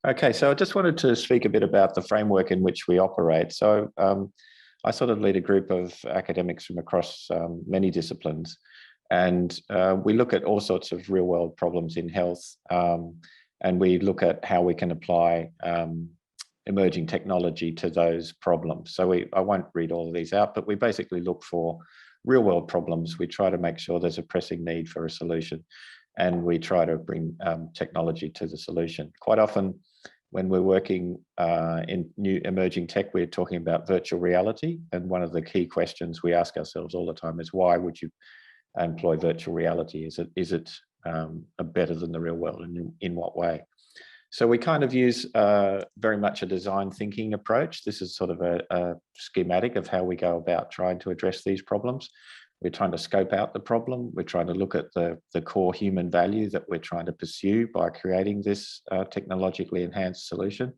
Okay, so I just wanted to speak a bit about the framework in which we operate. I sort of lead a group of academics from across many disciplines, and we look at all sorts of real world problems in health, and we look at how we can apply emerging technology to those problems. I won't read all of these out, but we basically look for real world problems. We try to make sure there's a pressing need for a solution, and we try to bring technology to the solution. Quite often, when we're working in new emerging tech, we're talking about virtual reality. And one of the key questions we ask ourselves all the time is, why would you employ virtual reality? Is it better than the real world, and in what way? So we kind of use very much a design thinking approach. This is sort of a schematic of how we go about trying to address these problems. We're trying to scope out the problem. We're trying to look at the core human value that we're trying to pursue by creating this technologically enhanced solution.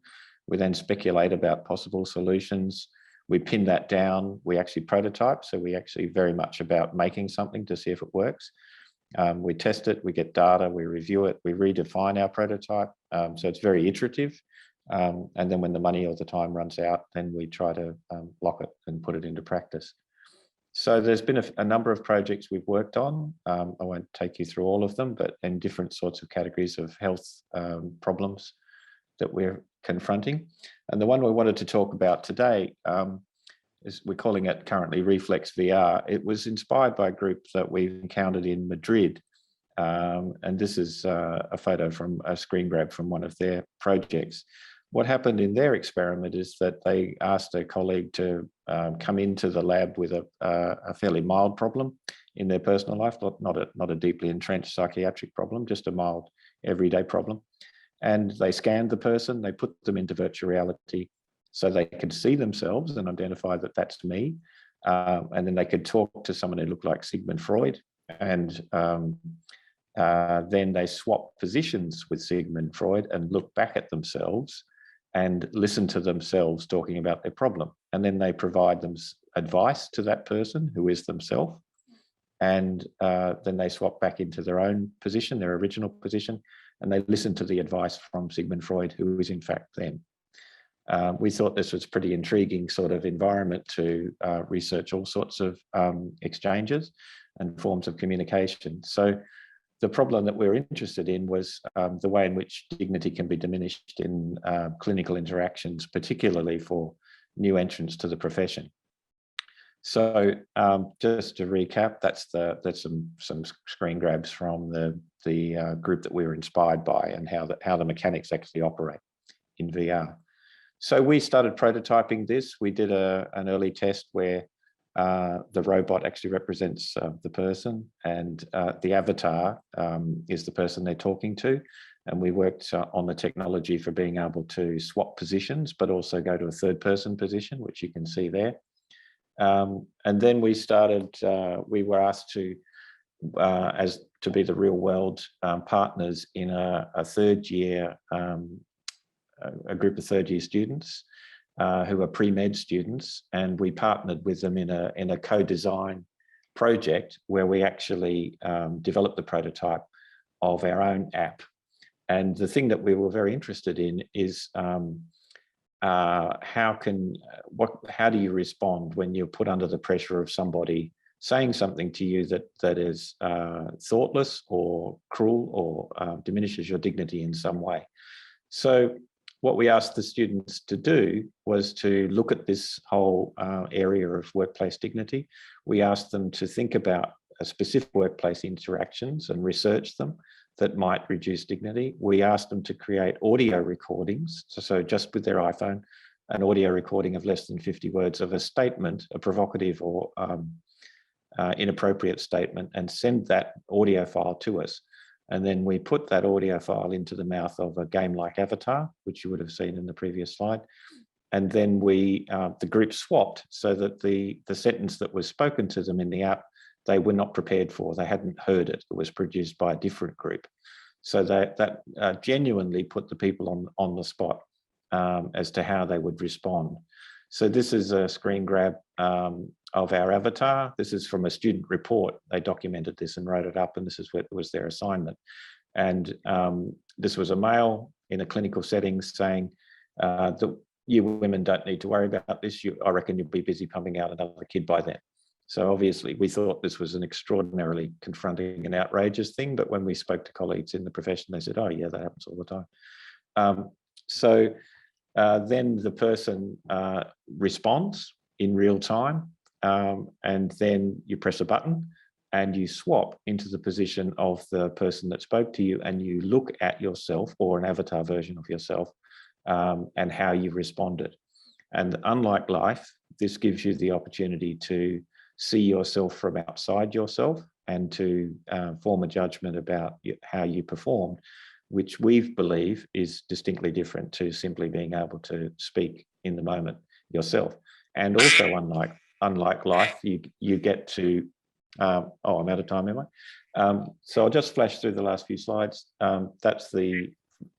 We then speculate about possible solutions. We pin that down. We actually prototype. So we actually very much about making something to see if it works. We test it, we get data, we review it, we redefine our prototype. So it's very iterative. And then when the money or the time runs out, then we try to lock it and put it into practice. So there's been a number of projects we've worked on. I won't take you through all of them, but in different sorts of categories of health problems that we're confronting. And the one we wanted to talk about today is, we're calling it currently Reflex VR. It was inspired by a group that we've encountered in Madrid. And this is a photo from a screen grab from one of their projects. What happened in their experiment is that they asked a colleague to come into the lab with a fairly mild problem in their personal life, not a deeply entrenched psychiatric problem, just a mild everyday problem. And they scanned the person, they put them into virtual reality so they could see themselves and identify that that's me. And then they could talk to someone who looked like Sigmund Freud. And then they swapped positions with Sigmund Freud and looked back at themselves and listen to themselves talking about their problem. And then they provide them advice to that person who is themselves. And then they swap back into their own position, their original position, and they listen to the advice from Sigmund Freud, who is in fact them. We thought this was a pretty intriguing sort of environment to research all sorts of exchanges and forms of communication. So the problem that we're interested in was the way in which dignity can be diminished in clinical interactions, particularly for new entrants to the profession. So just to recap, that's some screen grabs from the group that we were inspired by, and how the mechanics actually operate in VR. So we started prototyping this. We did an early test where the robot actually represents the person, and the avatar is the person they're talking to. And we worked on the technology for being able to swap positions, but also go to a third person position, which you can see there. And then we started, we were asked to be the real world partners in a third year, a group of third year students who are pre-med students, and we partnered with them in a co-design project where we actually developed the prototype of our own app. And the thing that we were very interested in is how do you respond when you're put under the pressure of somebody saying something to you that is thoughtless or cruel or diminishes your dignity in some way. So what we asked the students to do was to look at this whole area of workplace dignity. We asked them to think about specific workplace interactions and research them that might reduce dignity. We asked them to create audio recordings, so just with their iPhone, an audio recording of less than 50 words of a statement, a provocative or inappropriate statement, and send that audio file to us. And then we put that audio file into the mouth of a game-like avatar, which you would have seen in the previous slide. And then the group swapped so that the sentence that was spoken to them in the app, they were not prepared for. They hadn't heard it. It was produced by a different group. So that genuinely put the people on the spot as to how they would respond. So this is a screen grab of our avatar. This is from a student report. They documented this and wrote it up, and this is what was their assignment. And this was a male in a clinical setting saying that you women don't need to worry about this. I reckon you'll be busy pumping out another kid by then. So obviously we thought this was an extraordinarily confronting and outrageous thing, but when we spoke to colleagues in the profession, they said, oh yeah, that happens all the time. Then the person responds in real time, and then you press a button and you swap into the position of the person that spoke to you, and you look at yourself or an avatar version of yourself and how you responded. And unlike life, this gives you the opportunity to see yourself from outside yourself and to form a judgment about how you performed, which we believe is distinctly different to simply being able to speak in the moment yourself. And also, unlike life, you get to, oh, I'm out of time, am I? So I'll just flash through the last few slides. That's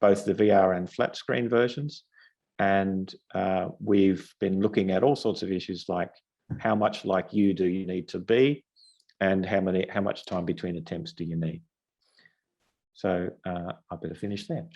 both the VR and flat screen versions. And we've been looking at all sorts of issues like how much like you do you need to be, and how much time between attempts do you need. So I better finish there.